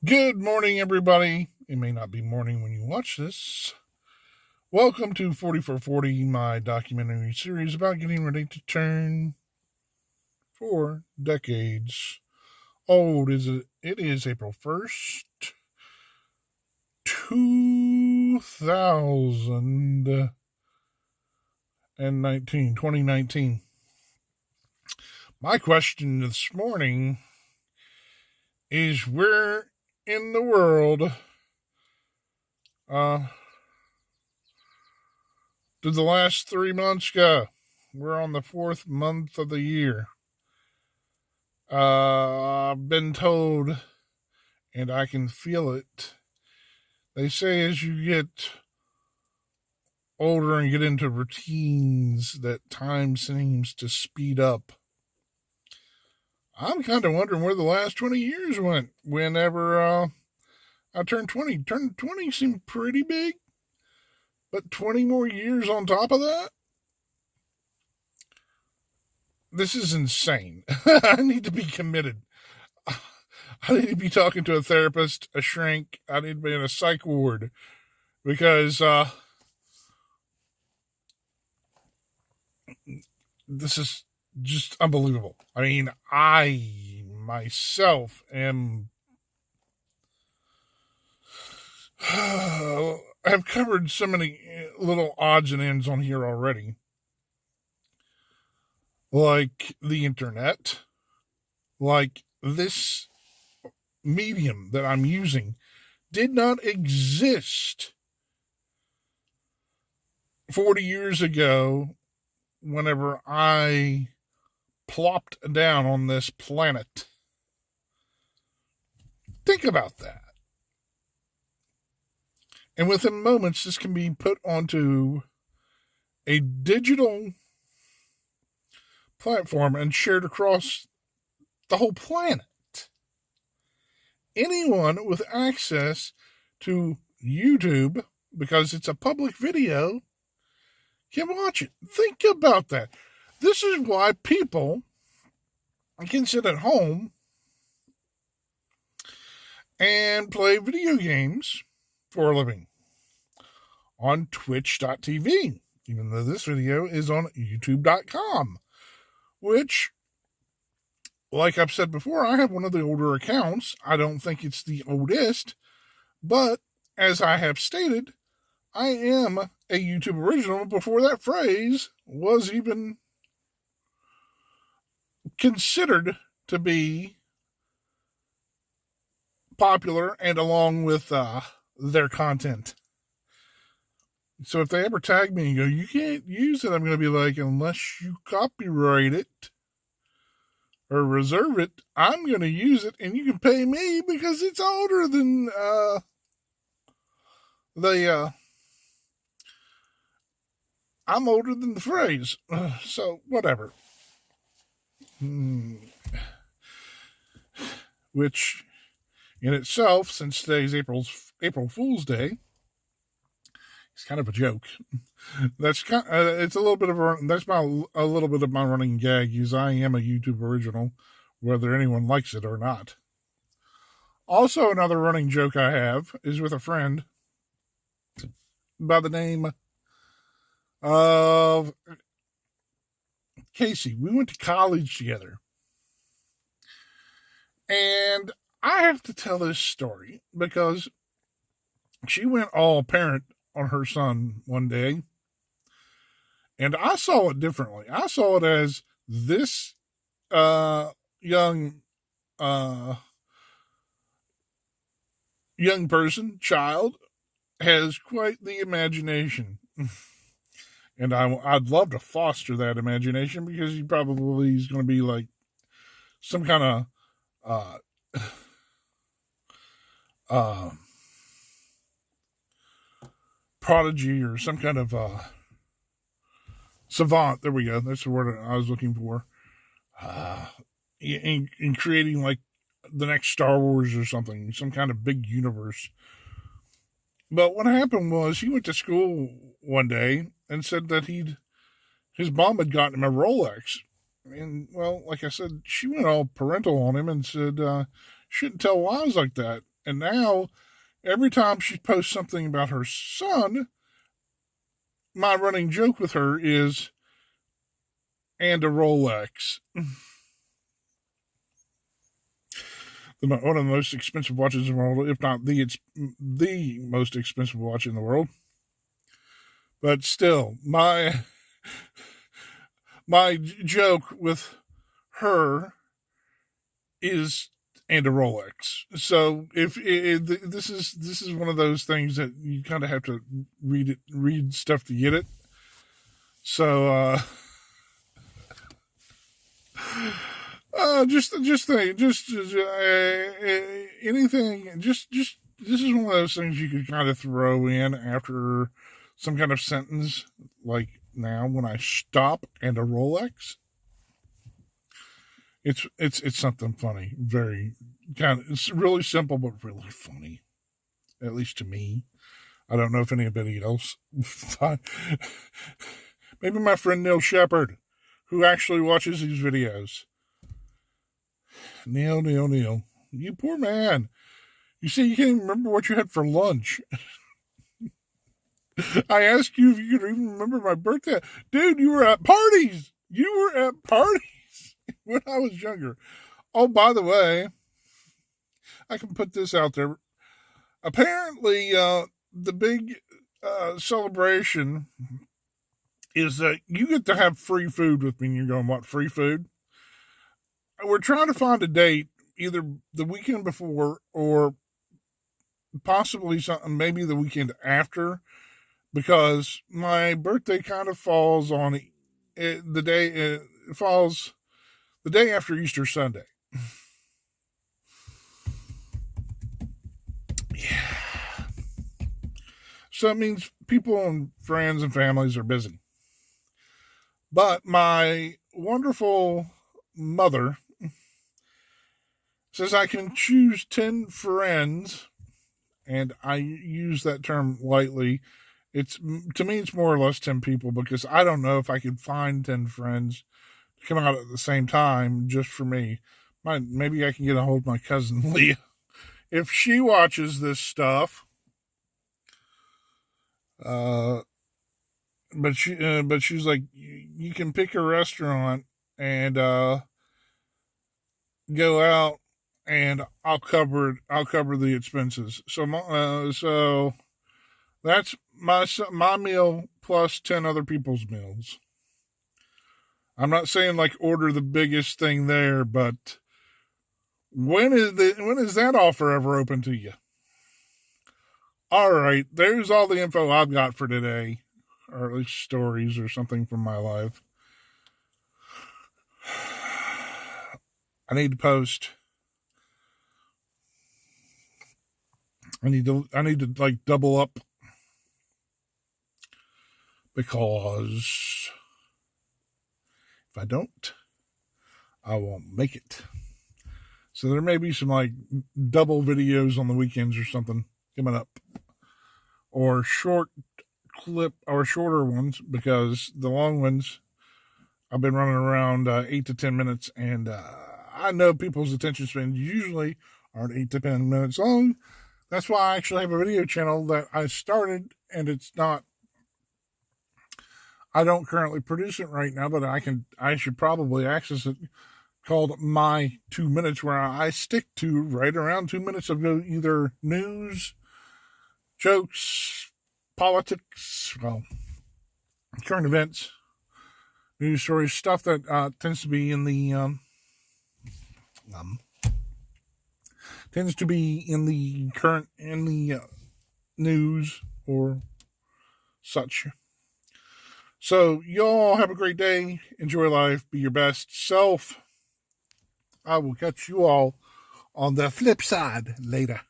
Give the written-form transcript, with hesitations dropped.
Good morning, everybody. It may not be morning when you watch this. Welcome to 4440, my documentary series about getting ready to turn 4 decades old. It is April 1st, 2019. My question this morning is, where in the world did the last 3 months go? We're on the 4th month of the year. I've been told, and I can feel it, they say as you get older and get into routines that time seems to speed up. I'm kind of wondering where the last 20 years went whenever I turned 20. Turning 20 seemed pretty big, but 20 more years on top of that? This is insane. I need to be committed. I need to be talking to a therapist, a shrink. I need to be in a psych ward because this is just unbelievable. I mean, I myself am have covered so many little odds and ends on here already, like the internet, like this medium that I'm using did not exist 40 years ago whenever I plopped down on this planet. Think about that. And within moments, this can be put onto a digital platform and shared across the whole planet. Anyone with access to YouTube, because it's a public video, can watch it. Think about that. This is why people can sit at home and play video games for a living on twitch.tv, even though this video is on youtube.com, which, like I've said before, I have one of the older accounts. I don't think it's the oldest, but as I have stated, I am a YouTube original before that phrase was even considered to be popular and along with their content. So if they ever tag me and go, you can't use it, I'm going to be like, unless you copyright it or reserve it, I'm going to use it and you can pay me because it's older than I'm older than the phrase. So whatever. Which in itself, since today's April Fool's Day, it's kind of a joke. It's a little bit of a little bit of my running gag is I am a YouTube original, whether anyone likes it or not. Also, another running joke I have is with a friend by the name of Casey. We went to college together. And I have to tell this story because she went all parent on her son one day. And I saw it differently. I saw it as this young child, has quite the imagination. And I'd love to foster that imagination because he probably is going to be like some kind of prodigy or some kind of savant. There we go. That's the word I was looking for. In creating like the next Star Wars or something, some kind of big universe. But what happened was he went to school one day and said that his mom had gotten him a Rolex. And, well, like I said, she went all parental on him and said, shouldn't tell lies like that. And now, every time she posts something about her son, my running joke with her is, and a Rolex. One of the most expensive watches in the world, if not the most expensive watch in the world. But still, my joke with her is and a Rolex. So if this is one of those things that you kind of have to read stuff to get it. So anything. Just this is one of those things you could kind of throw in after some kind of sentence, like now when I stop and a Rolex. It's something funny. Very it's really simple but really funny, at least to me. I don't know if anybody else thought. Maybe my friend Neil Shepard, who actually watches these videos. Neil, you poor man. You see, you can't even remember what you had for lunch. I asked you if you could even remember my birthday. Dude, you were at parties. When I was younger. Oh, by the way, I can put this out there. Apparently, the big celebration is that you get to have free food with me. And you're going, what, free food? We're trying to find a date, either the weekend before or possibly something, maybe the weekend after, because my birthday kind of falls on the day after Easter Sunday. Yeah. So it means people and friends and families are busy. But my wonderful mother says I can choose 10 friends, and I use that term lightly. To me, it's more or less 10 people, because I don't know if I could find 10 friends to come out at the same time just for me. Maybe I can get a hold of my cousin Leah if she watches this stuff. But she's like, you can pick a restaurant and go out, and I'll cover the expenses. So that's my meal plus 10 other people's meals. I'm not saying like order the biggest thing there, but when is that offer ever open to you? All right, there's all the info I've got for today, or at least stories or something from my life. I need to post. I need to like double up, because if I don't, I won't make it. So there may be some like double videos on the weekends or something coming up, or shorter ones, because the long ones I've been running around 8 to 10 minutes, and I know people's attention spans usually aren't 8 to 10 minutes long. That's why I actually have a video channel that I started, and I don't currently produce it right now, but I should probably access it, called My 2 Minutes, where I stick to right around 2 minutes of either news, jokes, politics, current events, news stories, stuff that tends to be in the news or such. So y'all have a great day. Enjoy life. Be your best self. I will catch you all on the flip side later.